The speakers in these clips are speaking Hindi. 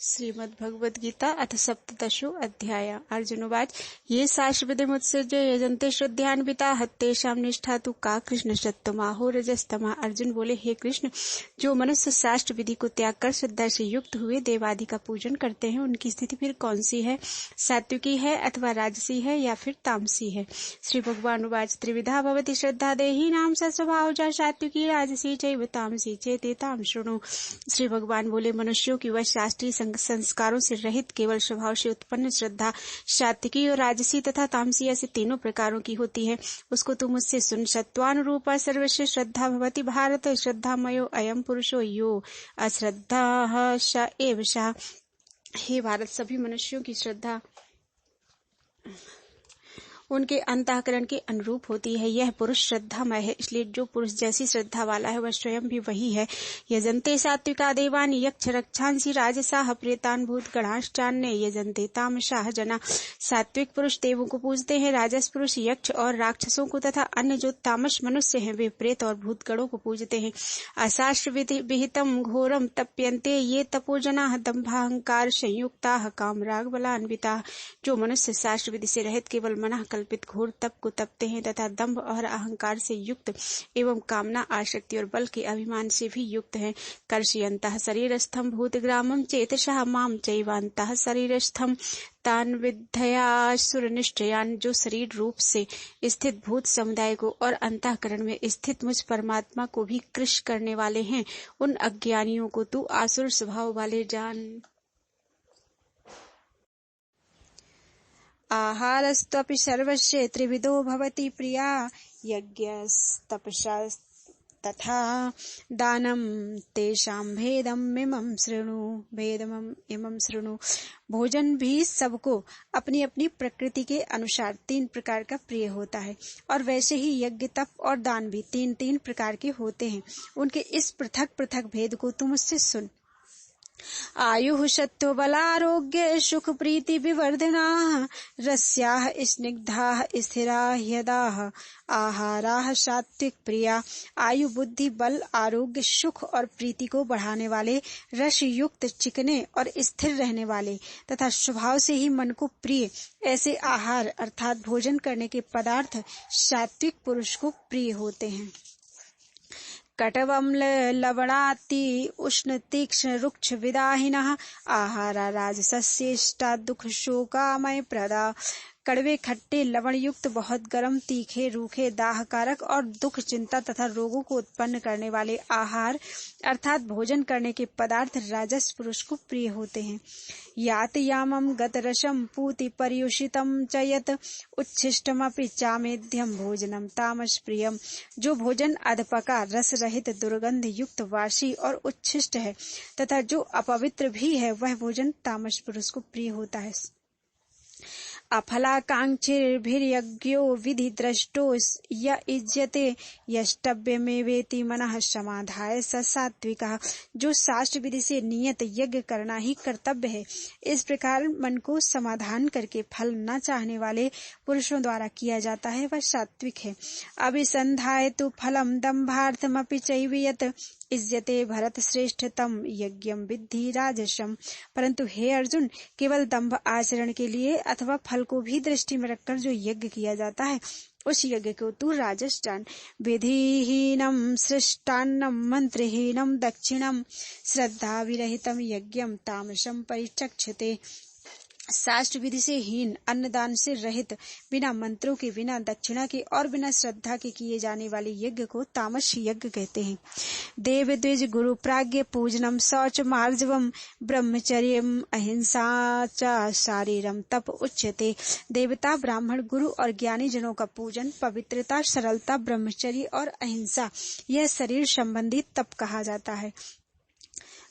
श्रीमद् भगवद गीता अथ सप्तदशो अध्याय। अर्जुनोवाच ये शाश्वतमुत्सृज्य यजन्ते श्रद्धयान्विता हत्तेषां निष्ठा तु का कृष्ण सत्तमाहो रजस्तमा। अर्जुन बोले, हे कृष्ण, जो मनुष्य शास्त्र विधि को त्याग कर श्रद्धा से युक्त हुए देवादि का पूजन करते हैं, उनकी स्थिति फिर कौन सी है? सात्विकी है अथवा राजसी है या फिर तामसी है? श्री भगवान उवाच त्रिविधा भवति श्रद्धा देहिनां सस्वभावजा सात्विकी राजसी चैव तामसी चेतेतां शृणु। श्री भगवान बोले, मनुष्यों की वह शास्त्रीय संस्कारों से रहित केवल स्वभाव से उत्पन्न श्रद्धा सात्विकी और राजसी तथा तामसी ऐसे तीनों प्रकारों की होती है। उसको तू मुझसे सुन। सत्वानुरूपा सर्वस्य श्रद्धा भवति भारत, श्रद्धामयो अयम पुरुषो यो अश्रद्धा स एव सः। हे भारत, सभी मनुष्यों की श्रद्धा उनके अंतःकरण के अनुरूप होती है। यह पुरुष श्रद्धामय है, इसलिए जो पुरुष जैसी श्रद्धा वाला है वह स्वयं भी वही है। यजन्ते सात्विका देवान् यक्ष रक्षांसि राजसाः प्रेतान् भूत गणाश्चान्ये यजन्ते तामसाः जना। सात्विक पुरुष देवों को पूजते हैं, राजस पुरुष यक्ष और राक्षसों को तथा अन्य जो तामस मनुष्य हैं वे प्रेत और भूत गणों को पूजते हैं। अशास्त्र विहितम घोरम तप्यन्ते ये तपोजनाः दम्भाहंकार संयुक्ताः कामराग बलान्विताः। जो मनुष्य शास्त्र विधि से रहित केवल मन कल्पित घोर तप को तपते हैं तथा दंभ और अहंकार से युक्त एवं कामना आसक्ति और बल के अभिमान से भी युक्त हैं। कर्षयन्तः शरीरस्थं भूतग्रामं चेतसः मां चैवान्तः शरीरस्थं तान् विद्धयासुरनिष्ठयान्। जो शरीर रूप से स्थित भूत समुदाय को और अंतःकरण में स्थित मुझ परमात्मा को भी कृश करने वाले हैं, उन अज्ञानियों को तू आसुर स्वभाव वाले जान। आहारस्त्वपि सर्वस्य त्रिविधो भवति प्रिया, यज्ञस्तपसा तथा दानं तेषां भेदमिमं शृणु। भोजन भी सबको अपनी अपनी प्रकृति के अनुसार तीन प्रकार का प्रिय होता है, और वैसे ही यज्ञ, तप और दान भी तीन तीन प्रकार के होते हैं। उनके इस पृथक पृथक भेद को तुम मुझसे सुन। आयुः सत्व बलारोग्य सुख प्रीति विवर्धनाः, रस्याः स्निग्धाः स्थिराः ह्यदाः, आहाराः सात्विक प्रिया। आयु, बुद्धि, बल, आरोग्य, सुख और प्रीति को बढ़ाने वाले, रस युक्त, चिकने और स्थिर रहने वाले तथा स्वभाव से ही मन को प्रिय ऐसे आहार अर्थात भोजन करने के पदार्थ सात्विक पुरुष को प्रिय होते हैं। कटवम्ल लवणाति उष्ण तीक्ष्ण रुक्ष विदाहिनः, आहारा राजसस्येष्टा दुख शोकामय प्रदा। कड़वे, खट्टे, लवण युक्त, बहुत गर्म, तीखे, रूखे, दाहकारक और दुख, चिंता तथा रोगों को उत्पन्न करने वाले आहार अर्थात भोजन करने के पदार्थ राजस पुरुष को प्रिय होते हैं। यात यामं गतरसं पूति पर्युषितं च यत्, उच्छिष्टमपि चामेध्यं भोजनं तामस प्रियम। जो भोजन अधपका, रस रहित, दुर्गंध युक्त, वासी और उच्छिष्ट है तथा जो अपवित्र भी है, वह भोजन तामस पुरुष को प्रिय होता है। अफलाकांक्षिभिर्यज्ञो विधि द्रष्टो य इज्यते यष्टव्यमेवेति मनः समाधाय स सात्विकः। जो शास्त्र विधि से नियत यज्ञ करना ही कर्तव्य है, इस प्रकार मन को समाधान करके फल न चाहने वाले पुरुषों द्वारा किया जाता है, वह सात्विक है। अभिसंधाय तु फलम दम्भार्थमपि चैव यत्, इज्यते भरत श्रेष्ठ तम यज्ञम विद्धि राजसम। परंतु हे अर्जुन, केवल दंभ आचरण के लिए अथवा फल को भी दृष्टि में रखकर जो यज्ञ किया जाता है, उस यज्ञ को तू राजस जान। विधिहीनम सृष्टान्नम मंत्रहीनम दक्षिणम, श्रद्धा विरहितम यज्ञम तामसम परिचक्षते। शास्त्र विधि से हीन, अन्नदान से रहित, बिना मंत्रों के, बिना दक्षिणा के और बिना श्रद्धा के किए जाने वाले यज्ञ को तामस यज्ञ कहते हैं। देव द्विज गुरु प्राज्ञ पूजनम शौच मार्जवम, ब्रह्मचर्यम अहिंसा च शारीरम तप उच्यते। देवता, ब्राह्मण, गुरु और ज्ञानी जनों का पूजन, पवित्रता, सरलता, ब्रह्मचर्य और अहिंसा, यह शरीर संबंधी तप कहा जाता है।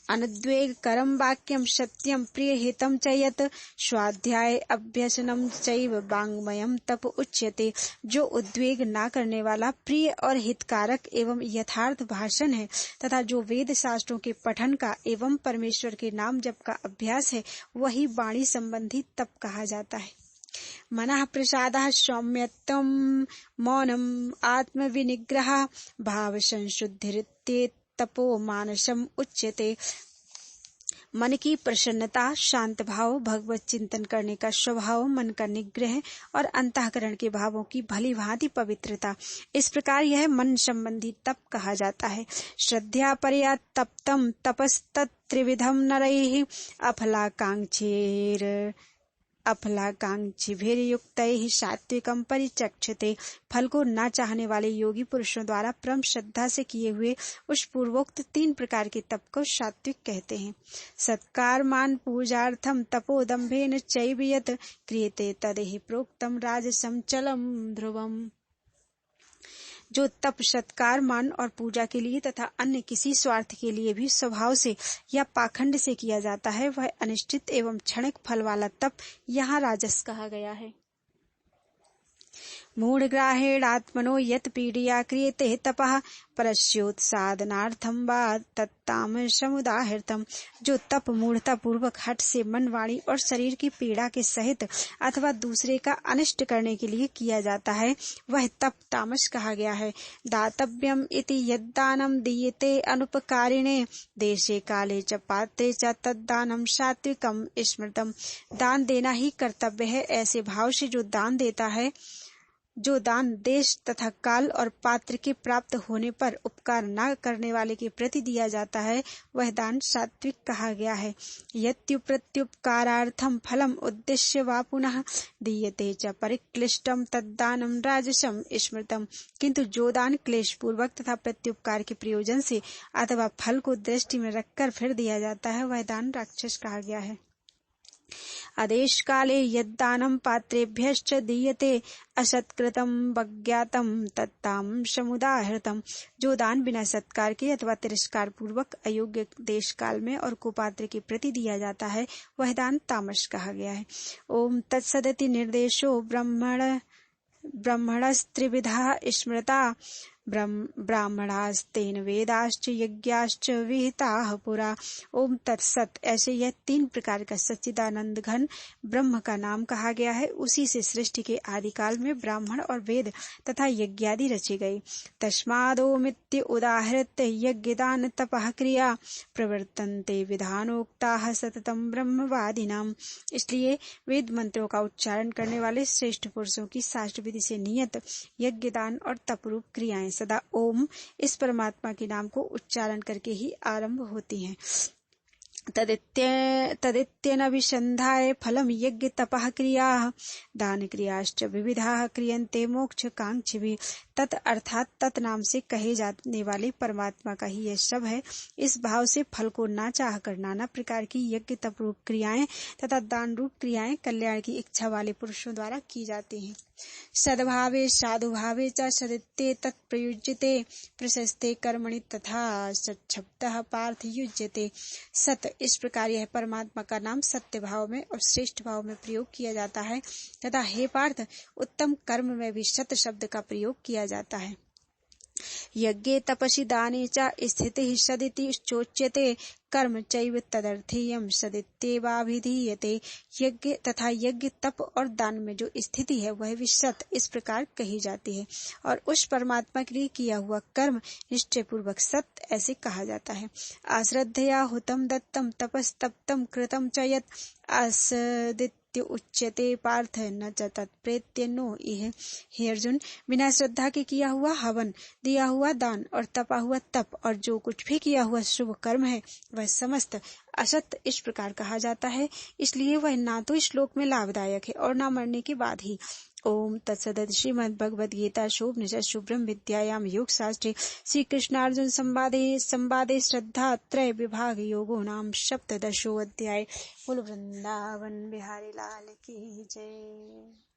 अनुद्वेग करम वाक्यम सत्यम प्रिय हितम च यत्, स्वाध्याय अभ्यसनम चैव वाङ्मयम तप उच्यते। जो उद्वेग ना करने वाला, प्रिय और हितकारक एवं यथार्थ भाषण है तथा जो वेद शास्त्रों के पठन का एवं परमेश्वर के नाम जप का अभ्यास है, वही वाणी संबंधी तप कहा जाता है। मनः प्रसादः सौम्यत्वं मौनम आत्मविनिग्रह, भाव संशुद्धिरित्येतत् तपो मानसम उच्यते। मन की प्रसन्नता, शांत भाव, भगवत चिंतन करने का स्वभाव, मन का निग्रह और अंतःकरण के भावों की भली भांति पवित्रता, इस प्रकार यह मन संबंधी तप कहा जाता है। श्रद्धा परया तप्तम तपस्तत्त्रिविधम नरैः अफलाकांक्षिभिर्युक्तैः सात्विकम परिचक्षते। फल को न चाहने वाले योगी पुरुषों द्वारा परम श्रद्धा से किए हुए उस पूर्वोक्त 3 प्रकार के तप को सात्विक कहते हैं। सत्कारमान पूजार्थम तपोदम्भेन चैव यत् क्रियते तदेहि प्रोक्तम राजसं चलम ध्रुवम। जो तप सत्कार, मान और पूजा के लिए तथा अन्य किसी स्वार्थ के लिए भी स्वभाव से या पाखंड से किया जाता है, वह अनिश्चित एवं क्षणिक फल वाला तप यहाँ राजस कहा गया है। मूढग्राहेणात्मनो यत् पीडया क्रियते तपः परस्योत्सादनार्थं वा तत्तामसमुदाहृतम्। जो तप मूढ़ता पूर्वक हठ से मन, वाणी और शरीर की पीड़ा के सहित अथवा दूसरे का अनिष्ट करने के लिए किया जाता है, वह तप तामस कहा गया है। दातव्यम इति यद्दानं दीयते अनुपकारिणे देशे काले च पात्रे च तद्दानं सात्विकं स्मृतम्। दान देना ही कर्तव्य है, ऐसे भाव से जो दान देश तथा काल और पात्र के प्राप्त होने पर उपकार न करने वाले के प्रति दिया जाता है, वह दान सात्विक कहा गया है। यत्युप्रत्युपकारार्थं फलम उद्देश्य वा पुनः दीयते च परिक्लिष्टम तद्दानं राजसं स्मृतम। किंतु जो दान क्लेश पूर्वक तथा प्रत्युपकार के प्रयोजन से अथवा फल को दृष्टि में रखकर फिर दिया जाता है, वह दान राक्षस कहा गया है। आदेश काले यद्दानं पात्रेभ्यश्च दीयते असत्कृतं वज्ञातं तत्तामसमुदाहृतम्। जो दान बिना सत्कार के अथवा तिरस्कार पूर्वक अयोग्य देश काल में और कुपात्र के प्रति दिया जाता है, वह दान तामस कहा गया है। ओम तत्सदिति निर्देशो ब्रह्मणस्त्रिविधा स्मृता ब्राह्मणास्तेन वेदाश्च यज्ञाश्च विहिताः पुरा। ओम तत्सत, ऐसे यह 3 प्रकार का सच्चिदानंद घन ब्रह्म का नाम कहा गया है। उसी से सृष्टि के आदिकाल में ब्राह्मण और वेद तथा यज्ञादि रचे गए। तस्मादोमित्य उदाहृत्य यज्ञदान तपः क्रिया प्रवर्तन्ते विधानोक्ताः सततम ब्रह्मवादिनाम। इसलिए वेद मंत्रों का उच्चारण करने वाले श्रेष्ठ पुरुषों की शास्त्र विधि से नियत यज्ञदान और तपरूप क्रियाएं सदा ओम इस परमात्मा के नाम को उच्चारण करके ही आरंभ होती हैं। तदित्यनभिसन्धाय फलम यज्ञ तपः क्रियाः दान क्रियाश्च विविधाः क्रियन्ते मोक्ष कांक्षिभिः। तत् अर्थात तत् नाम से कहे जाने वाले परमात्मा का ही यह सब है। इस भाव से फल को ना चाह कर नाना प्रकार की यज्ञ तप रूप क्रियाएं तथा दान रूप क्रियाएं कल्याण की इच्छा वाले पुरुषों द्वारा की जाती हैं। सद्भावे साधुभावे च सदित्ये तत्प्रयुज्यते प्रशस्ते कर्मणि तथा सच्छब्दः पार्थ युज्यते। सत, इस प्रकार यह परमात्मा का नाम सत्य भाव में और श्रेष्ठ भाव में प्रयोग किया जाता है तथा हे पार्थ, उत्तम कर्म में भी सत शब्द का प्रयोग किया जाता है। यज्ञे तपसि दाने च स्थितिः सदिति चोच्यते कर्म चैव तदर्थीयं सदित्येवाभिधीयते। यज्ञ तथा यज्ञ तप और दान में जो स्थिति है वह भी सत इस प्रकार कही जाती है और उस परमात्मा के लिए किया हुआ कर्म निश्चय पूर्वक सत ऐसे कहा जाता है। अश्रद्धया हुतम दत्तम तपस्तप्तम कृतम च यत् असदित्य उच्यते पार्थ न च तत्प्रेत्य नो इह। हे अर्जुन, बिना श्रद्धा के किया हुआ हवन, दिया हुआ दान और तपा हुआ तप और जो कुछ भी किया हुआ शुभ कर्म है वह समस्त असत इस प्रकार कहा जाता है। इसलिए वह ना तो इस श्लोक में लाभदायक है और ना मरने के बाद ही। ओम तत्सदिति श्रीमद् भगवद गीता शोभनिषत्सु ब्रह्म विद्यायाम योग शास्त्रे श्री कृष्णार्जुन संवादे श्रद्धा त्रय विभाग योगो नाम सप्तदशो अध्याय। बोल वृंदावन बिहारी लाल की जय।